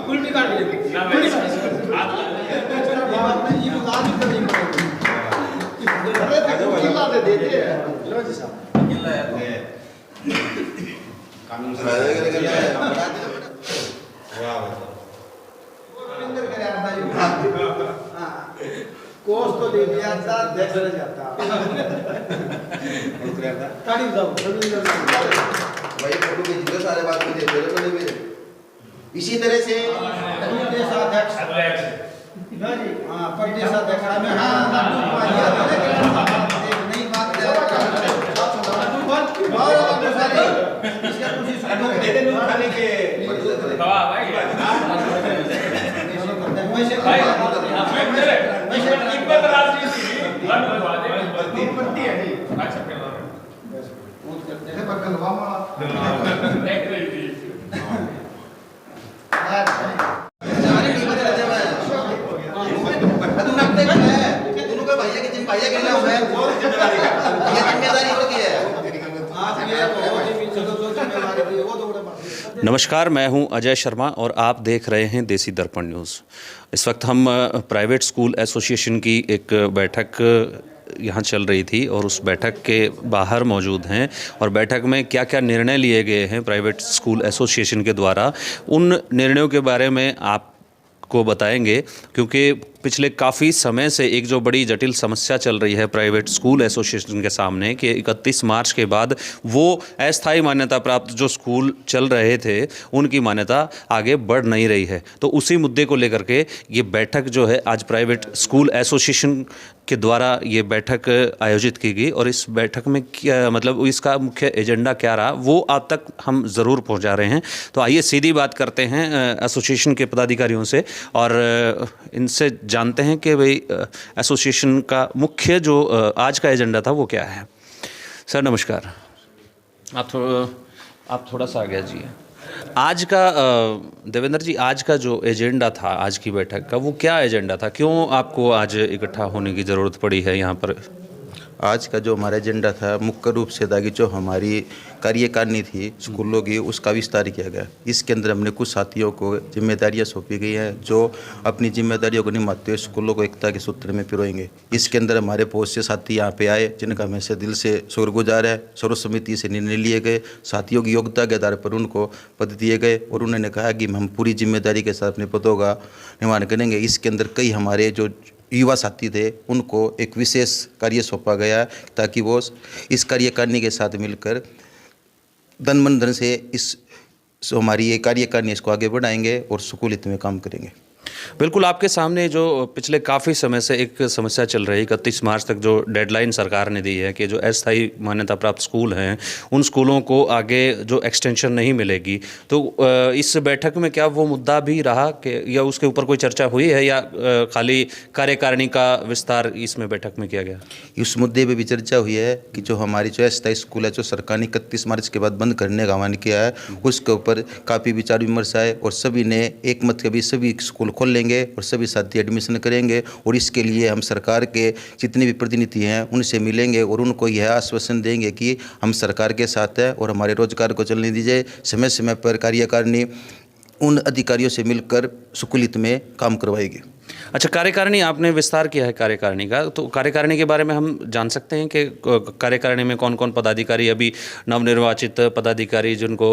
उल्टी काट ली कोर्स तो ले लिया था देख जाता ताड़ी दो भाई फोटो के जितने सारे बात में देते रहे मेरे इसी तरह से प्रदेशाध्यक्ष हाँ प्रदेशाध्यक्ष में हाँ नई बात नमस्कार, मैं हूं अजय शर्मा और आप देख रहे हैं देसी दर्पण न्यूज़। इस वक्त हम प्राइवेट स्कूल एसोसिएशन की एक बैठक यहाँ चल रही थी और उस बैठक के बाहर मौजूद हैं और बैठक में क्या क्या निर्णय लिए गए हैं प्राइवेट स्कूल एसोसिएशन के द्वारा, उन निर्णयों के बारे में आपको बताएंगे। क्योंकि पिछले काफ़ी समय से एक जो बड़ी जटिल समस्या चल रही है प्राइवेट स्कूल एसोसिएशन के सामने कि 31 मार्च के बाद वो अस्थायी मान्यता प्राप्त जो स्कूल चल रहे थे उनकी मान्यता आगे बढ़ नहीं रही है। तो उसी मुद्दे को लेकर के ये बैठक जो है आज प्राइवेट स्कूल एसोसिएशन के द्वारा ये बैठक आयोजित की गई और इस बैठक में क्या मतलब इसका मुख्य एजेंडा क्या रहा वो आप तक हम ज़रूर पहुंचा रहे हैं। तो आइए सीधी बात करते हैं एसोसिएशन के पदाधिकारियों से और इनसे जानते हैं कि भाई एसोसिएशन का मुख्य जो आज का एजेंडा था वो क्या है। सर नमस्कार, आप थोड़ा सा आगे जी। आज का देवेंद्र जी, आज का जो एजेंडा था आज की बैठक का वो क्या एजेंडा था, क्यों आपको आज इकट्ठा होने की ज़रूरत पड़ी है यहाँ पर? आज का जो हमारा एजेंडा था मुख्य रूप से था कि जो हमारी कार्यकारिणी थी स्कूलों की उसका विस्तार किया गया। इसके अंदर हमने कुछ साथियों को जिम्मेदारियां सौंपी गई हैं जो अपनी जिम्मेदारियों को निभाते हुए स्कूलों को एकता के सूत्र में पिरोएंगे। इसके अंदर हमारे बहुत से साथी यहाँ पे आए जिनका हमें से दिल से शुक्रगुजार है। सर्वसम्मति से निर्णय लिए गए, साथियों की योग्यता के आधार पर उनको पद दिए गए और उन्होंने कहा कि हम पूरी जिम्मेदारी के साथ अपने पदों का निर्वहन करेंगे। इसके अंदर कई हमारे जो युवा साथी थे उनको एक विशेष कार्य सौंपा गया ताकि वो इस कार्यकारिणी के साथ मिलकर तन मन धन से इस हमारी ये कार्यकारिणी इसको आगे बढ़ाएंगे और स्कूल हित में काम करेंगे। बिल्कुल, आपके सामने जो पिछले काफ़ी समय से एक समस्या चल रही है, 31 मार्च तक जो डेडलाइन सरकार ने दी है कि जो अस्थायी मान्यता प्राप्त स्कूल हैं उन स्कूलों को आगे जो एक्सटेंशन नहीं मिलेगी, तो इस बैठक में क्या वो मुद्दा भी रहा कि या उसके ऊपर कोई चर्चा हुई है या खाली कार्यकारिणी का विस्तार इसमें बैठक में किया गया? इस मुद्दे पे भी चर्चा हुई है कि जो हमारी जो अस्थायी स्कूल है जो सरकार ने 31 मार्च के बाद बंद करने का आह्वान किया है उसके ऊपर काफ़ी विचार विमर्श आए और सभी ने एक मत के भी सभी स्कूल खोल लेंगे और सभी साथी एडमिशन करेंगे और इसके लिए हम सरकार के जितने भी प्रतिनिधि हैं उनसे मिलेंगे और उनको यह आश्वासन देंगे कि हम सरकार के साथ हैं और हमारे रोजगार को चलने दीजिए। समय समय पर कार्यकारिणी उन अधिकारियों से मिलकर स्कूल हित में काम करवाएगी। अच्छा, कार्यकारिणी आपने विस्तार किया है कार्यकारिणी का, तो कार्यकारिणी के बारे में हम जान सकते हैं कि कार्यकारिणी में कौन कौन पदाधिकारी, अभी नवनिर्वाचित पदाधिकारी जिनको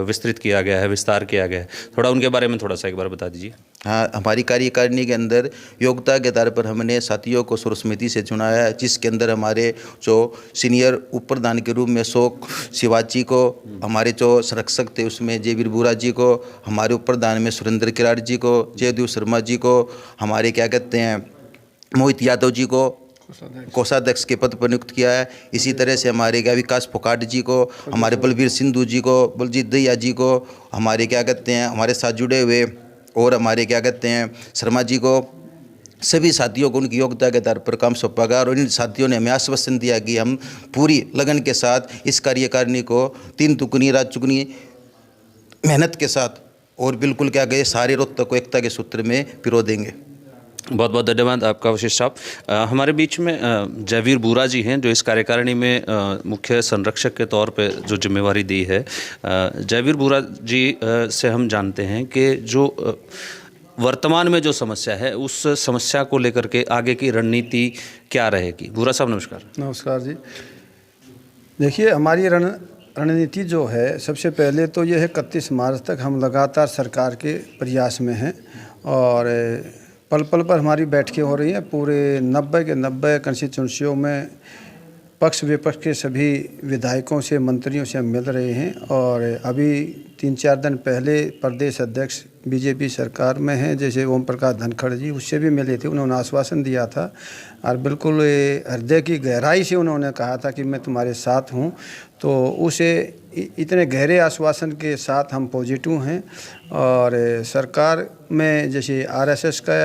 विस्तृत किया गया है, विस्तार किया गया है, थोड़ा उनके बारे में थोड़ा सा एक बार बता दीजिए। हाँ, हमारी कार्यकारिणी के अंदर योग्यता के आधार पर हमने साथियों को सर्वसम्मति से चुनाया है, जिसके अंदर हमारे जो सीनियर उप प्रधान के रूप में अशोक शिवाजी को, हमारे जो संरक्षक थे उसमें जयवीर बुरा जी को, हमारे उप प्रधान में सुरेंद्र किराड़ जी को, जयदेव शर्मा जी को, हमारे क्या कहते हैं मोहित यादव जी को कोषाध्यक्ष के पद पर नियुक्त किया है। इसी तरह से हमारे क्या विकास फोकाट जी को, हमारे बलबीर सिंधु जी को, बलजीत दैया जी को, हमारे क्या कहते हैं हमारे साथ जुड़े हुए और हमारे क्या कहते हैं शर्मा जी को, सभी साथियों को उनकी योग्यता के आधार पर काम सौंपा गया और इन साथियों ने हमें आश्वासन दिया कि हम पूरी लगन के साथ इस कार्यकारिणी को 3 दुगनी रात चुगनी मेहनत के साथ और बिल्कुल क्या गए सारे रोहतक को एकता के सूत्र में पिरो देंगे। बहुत बहुत धन्यवाद आपका वशिष्ठ साहब। हमारे बीच में जयवीर बुरा जी हैं जो इस कार्यकारिणी में मुख्य संरक्षक के तौर पे जो जिम्मेवारी दी है। जयवीर बुरा जी से हम जानते हैं कि जो वर्तमान में जो समस्या है उस समस्या को लेकर के आगे की रणनीति क्या रहेगी। बुरा साहब नमस्कार। नमस्कार जी। देखिए, हमारी रणनीति जो है, सबसे पहले तो ये है 31 मार्च तक हम लगातार सरकार के प्रयास में हैं और पल पल पर हमारी बैठकें हो रही हैं। पूरे 90 के 90 कंस्टिट्यूंसियों में पक्ष विपक्ष के सभी विधायकों से, मंत्रियों से हम मिल रहे हैं और अभी 3-4 दिन पहले प्रदेश अध्यक्ष बीजेपी सरकार में हैं जैसे ओम प्रकाश धनखड़ जी, उससे भी मिले थे। उन्होंने आश्वासन दिया था और बिल्कुल हृदय की गहराई से उन्होंने कहा था कि मैं तुम्हारे साथ हूँ। तो उसे इतने गहरे आश्वासन के साथ हम पॉजिटिव हैं और सरकार में जैसे आरएसएस का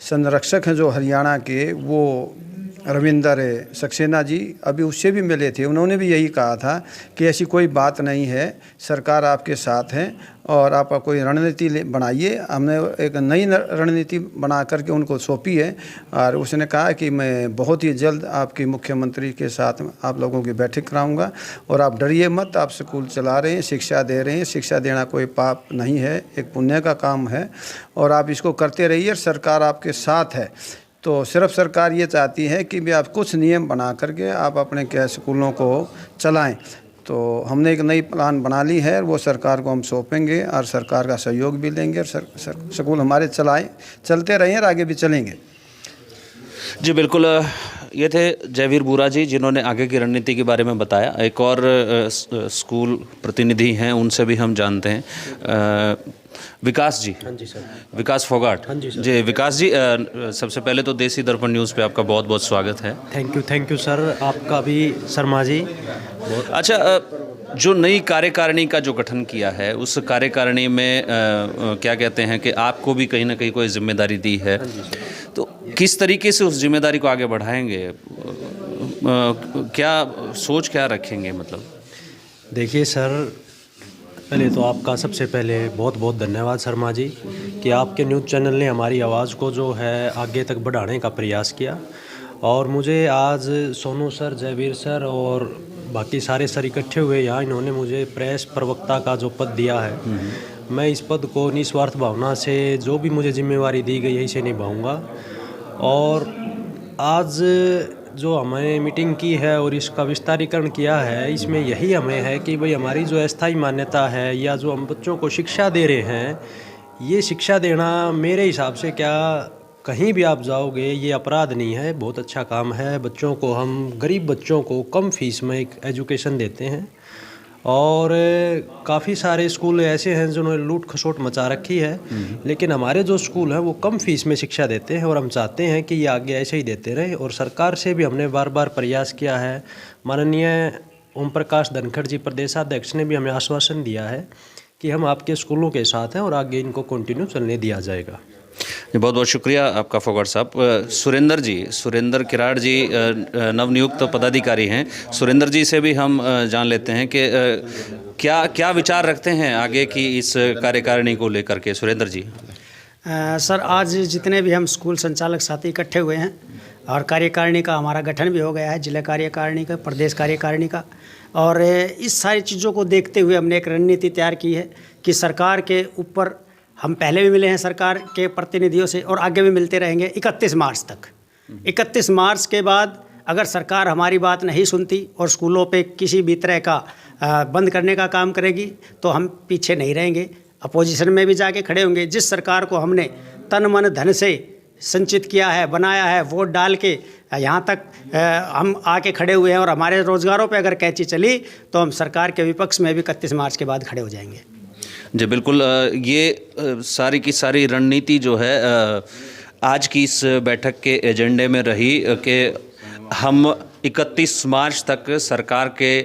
संरक्षक हैं जो हरियाणा के, वो रविंदर सक्सेना जी, अभी उससे भी मिले थे। उन्होंने भी यही कहा था कि ऐसी कोई बात नहीं है, सरकार आपके साथ है और आप कोई रणनीति बनाइए। हमने एक नई रणनीति बना करके उनको सौंपी है और उसने कहा कि मैं बहुत ही जल्द आपके मुख्यमंत्री के साथ आप लोगों की बैठक कराऊंगा और आप डरिए मत, आप स्कूल चला रहे हैं, शिक्षा दे रहे हैं। शिक्षा देना कोई पाप नहीं है, एक पुण्य का काम है और आप इसको करते रहिए, सरकार आपके साथ है। तो सिर्फ सरकार ये चाहती है कि भी आप कुछ नियम बना करके आप अपने क्या स्कूलों को चलाएं। तो हमने एक नई प्लान बना ली है, वो सरकार को हम सौंपेंगे और सरकार का सहयोग भी लेंगे और स्कूल हमारे चलते रहें और आगे भी चलेंगे। जी बिल्कुल, ये थे जयवीर बुरा जी जिन्होंने आगे की रणनीति के बारे में बताया। एक और स्कूल प्रतिनिधि हैं, उनसे भी हम जानते हैं। विकास जी। हाँ जी सर। विकास फोगाट। हाँ जी सर। जी विकास जी, सबसे पहले तो देसी दर्पण न्यूज़ पे आपका बहुत बहुत स्वागत है। थैंक यू सर, आपका भी शर्मा जी। अच्छा, जो नई कार्यकारिणी का जो गठन किया है उस कार्यकारिणी में क्या कहते हैं कि आपको भी कहीं ना कहीं कोई जिम्मेदारी दी है, तो किस तरीके से उस जिम्मेदारी को आगे बढ़ाएंगे, क्या सोच क्या रखेंगे? मतलब देखिए सर, पहले तो आपका सबसे पहले बहुत बहुत धन्यवाद शर्मा जी कि आपके न्यूज़ चैनल ने हमारी आवाज़ को जो है आगे तक बढ़ाने का प्रयास किया। और मुझे आज सोनू सर, जयवीर सर और बाकी सारे सर इकट्ठे हुए यहाँ, इन्होंने मुझे प्रेस प्रवक्ता का जो पद दिया है, मैं इस पद को निस्वार्थ भावना से जो भी मुझे जिम्मेवारी दी गई है इसे निभाऊंगा। और आज जो हमें मीटिंग की है और इसका विस्तारीकरण किया है, इसमें यही हमें है कि भाई हमारी जो अस्थायी मान्यता है या जो हम बच्चों को शिक्षा दे रहे हैं, ये शिक्षा देना मेरे हिसाब से क्या कहीं भी आप जाओगे ये अपराध नहीं है, बहुत अच्छा काम है। बच्चों को, हम गरीब बच्चों को कम फीस में एक एजुकेशन देते हैं और काफ़ी सारे स्कूल ऐसे हैं जिन्होंने लूट खसोट मचा रखी है, लेकिन हमारे जो स्कूल हैं वो कम फीस में शिक्षा देते हैं और हम चाहते हैं कि ये आगे ऐसे ही देते रहें। और सरकार से भी हमने बार बार प्रयास किया है। माननीय ओम प्रकाश धनखड़ जी प्रदेशाध्यक्ष ने भी हमें आश्वासन दिया है कि हम आपके स्कूलों के साथ हैं और आगे इनको कंटिन्यू चलने दिया जाएगा। बहुत बहुत शुक्रिया आपका फोगाट साहब। सुरेंद्र जी, सुरेंद्र किराड़ जी नवनियुक्त पदाधिकारी हैं। सुरेंद्र जी से भी हम जान लेते हैं कि क्या विचार रखते हैं आगे की इस कार्यकारिणी को लेकर के। सुरेंद्र जी। सर, आज जितने भी हम स्कूल संचालक साथी इकट्ठे हुए हैं और कार्यकारिणी का हमारा गठन भी हो गया है, जिला कार्यकारिणी का, प्रदेश कार्यकारिणी का, और इस सारी चीज़ों को देखते हुए हमने एक रणनीति तैयार की है कि सरकार के ऊपर हम पहले भी मिले हैं सरकार के प्रतिनिधियों से और आगे भी मिलते रहेंगे 31 मार्च तक। 31 मार्च के बाद अगर सरकार हमारी बात नहीं सुनती और स्कूलों पे किसी भी तरह का बंद करने का काम करेगी तो हम पीछे नहीं रहेंगे, अपोजिशन में भी जाके खड़े होंगे। जिस सरकार को हमने तन मन धन से संचित किया है, बनाया है, वोट डाल के यहाँ तक हम आके खड़े हुए हैं और हमारे रोज़गारों पे अगर कैंची चली तो हम सरकार के विपक्ष में भी 31 मार्च के बाद खड़े हो जाएंगे। जी बिल्कुल, ये सारी की सारी रणनीति जो है आज की इस बैठक के एजेंडे में रही कि हम 31 मार्च तक सरकार के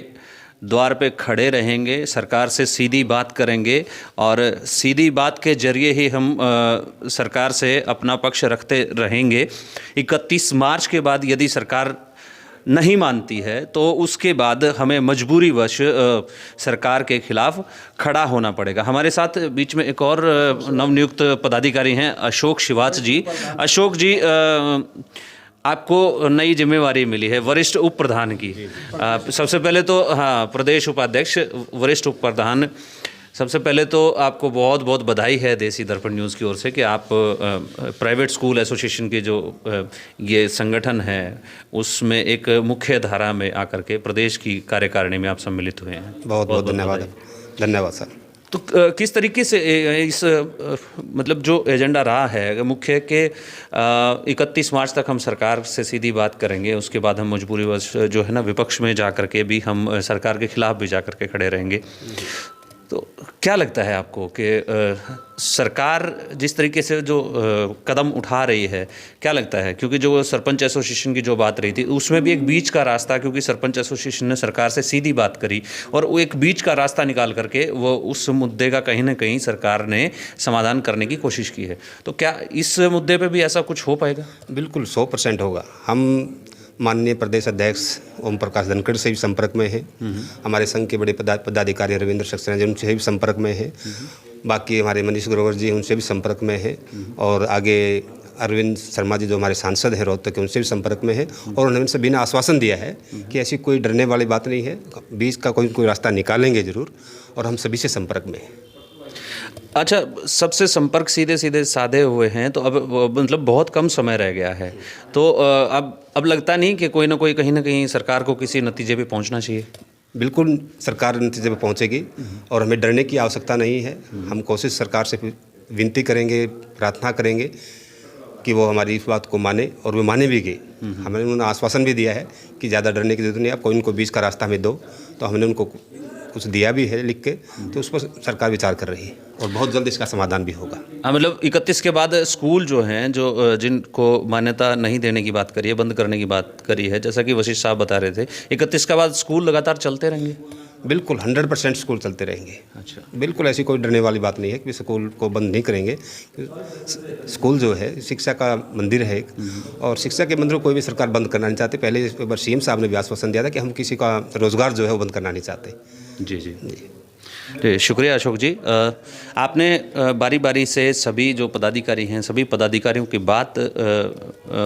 द्वार पे खड़े रहेंगे, सरकार से सीधी बात करेंगे और सीधी बात के जरिए ही हम सरकार से अपना पक्ष रखते रहेंगे। 31 मार्च के बाद यदि सरकार नहीं मानती है तो उसके बाद हमें मजबूरीवश सरकार के खिलाफ खड़ा होना पड़ेगा। हमारे साथ बीच में एक और नवनियुक्त पदाधिकारी हैं, अशोक शिवाच जी। अशोक जी, आपको नई जिम्मेवारी मिली है वरिष्ठ उप प्रधान की। सबसे पहले तो हाँ, प्रदेश उपाध्यक्ष, वरिष्ठ उप प्रधान, सबसे पहले तो आपको बहुत बहुत बधाई है देसी दर्पण न्यूज़ की ओर से कि आप प्राइवेट स्कूल एसोसिएशन के जो ये संगठन है उसमें एक मुख्य धारा में आकर के प्रदेश की कार्यकारिणी में आप सम्मिलित हुए हैं। बहुत बहुत धन्यवाद। धन्यवाद सर। तो किस तरीके से इस मतलब जो एजेंडा रहा है मुख्य के 31 मार्च तक हम सरकार से सीधी बात करेंगे, उसके बाद हम मजबूरीवश जो है ना विपक्ष में जा कर के भी हम सरकार के खिलाफ भी जा कर के खड़े रहेंगे। तो क्या लगता है आपको कि सरकार जिस तरीके से जो कदम उठा रही है, क्या लगता है, क्योंकि जो सरपंच एसोसिएशन की जो बात रही थी उसमें भी एक बीच का रास्ता, क्योंकि सरपंच एसोसिएशन ने सरकार से सीधी बात करी और वो एक बीच का रास्ता निकाल करके वो उस मुद्दे का कहीं ना कहीं सरकार ने समाधान करने की कोशिश की है, तो क्या इस मुद्दे पर भी ऐसा कुछ हो पाएगा? बिल्कुल 100% होगा। हम माननीय प्रदेश अध्यक्ष ओम प्रकाश धनखड़ से भी संपर्क में है, हमारे संघ के बड़े पदाधिकारी रविंद्र सक्सेना जी उनसे भी संपर्क में है, बाकी हमारे मनीष ग्रोवर जी उनसे भी संपर्क में है, और आगे अरविंद शर्मा जी जो हमारे सांसद हैं रोहतक के उनसे भी संपर्क में है, और उन्होंने सभी ने आश्वासन दिया है कि ऐसी कोई डरने वाली बात नहीं है, बीच का कोई रास्ता निकालेंगे ज़रूर, और हम सभी से संपर्क में हैं। अच्छा, सबसे संपर्क सीधे सीधे साधे हुए हैं, तो अब मतलब बहुत कम समय रह गया है, तो अब लगता नहीं कि कोई ना कोई कहीं ना कहीं सरकार को किसी नतीजे पे पहुंचना चाहिए? बिल्कुल सरकार नतीजे पे पहुंचेगी और हमें डरने की आवश्यकता नहीं है। हम कोशिश सरकार से विनती करेंगे, प्रार्थना करेंगे कि वो हमारी इस बात को माने, और वो माने भी गए। हमें उन्होंने आश्वासन भी दिया है कि ज़्यादा डरने की जरूरत नहीं है, आप कोई उनको बीच का रास्ता हमें दो, तो हमने उनको कुछ दिया भी है लिख के, तो उस पर सरकार विचार कर रही है और बहुत जल्द इसका समाधान भी होगा। हाँ, मतलब 31 के बाद स्कूल जो हैं, जो जिनको मान्यता नहीं देने की बात करी है, बंद करने की बात करी है, जैसा कि वशिष्ठ साहब बता रहे थे, 31 के बाद स्कूल लगातार चलते रहेंगे? बिल्कुल 100% स्कूल चलते रहेंगे। अच्छा, बिल्कुल ऐसी कोई डरने वाली बात नहीं है कि स्कूल को बंद नहीं करेंगे। स्कूल जो है शिक्षा का मंदिर है, और शिक्षा के मंदिर को कोई भी सरकार बंद करना नहीं चाहती। पहले इस बार सीएम साहब ने भी आश्वासन दिया था कि हम किसी का रोजगार जो है वो बंद करना नहीं चाहते। जी जी जी, शुक्रिया अशोक जी। आपने बारी बारी से सभी जो पदाधिकारी हैं, सभी पदाधिकारियों की बात,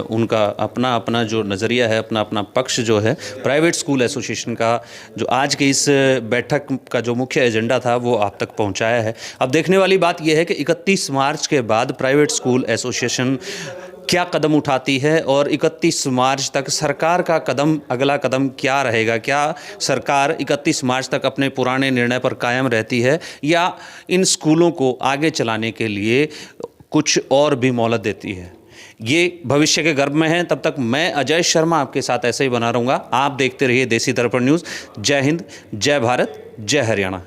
उनका अपना अपना जो नज़रिया है, अपना अपना पक्ष जो है प्राइवेट स्कूल एसोसिएशन का, जो आज की इस बैठक का जो मुख्य एजेंडा था वो आप तक पहुंचाया है। अब देखने वाली बात यह है कि 31 मार्च के बाद प्राइवेट स्कूल एसोसिएशन क्या कदम उठाती है, और 31 मार्च तक सरकार का कदम, अगला कदम क्या रहेगा? क्या सरकार 31 मार्च तक अपने पुराने निर्णय पर कायम रहती है, या इन स्कूलों को आगे चलाने के लिए कुछ और भी मोहलत देती है? ये भविष्य के गर्भ में है। तब तक मैं अजय शर्मा आपके साथ ऐसे ही बना रहूँगा। आप देखते रहिए देसी दर्पण न्यूज़। जय हिंद, जय भारत, जय हरियाणा।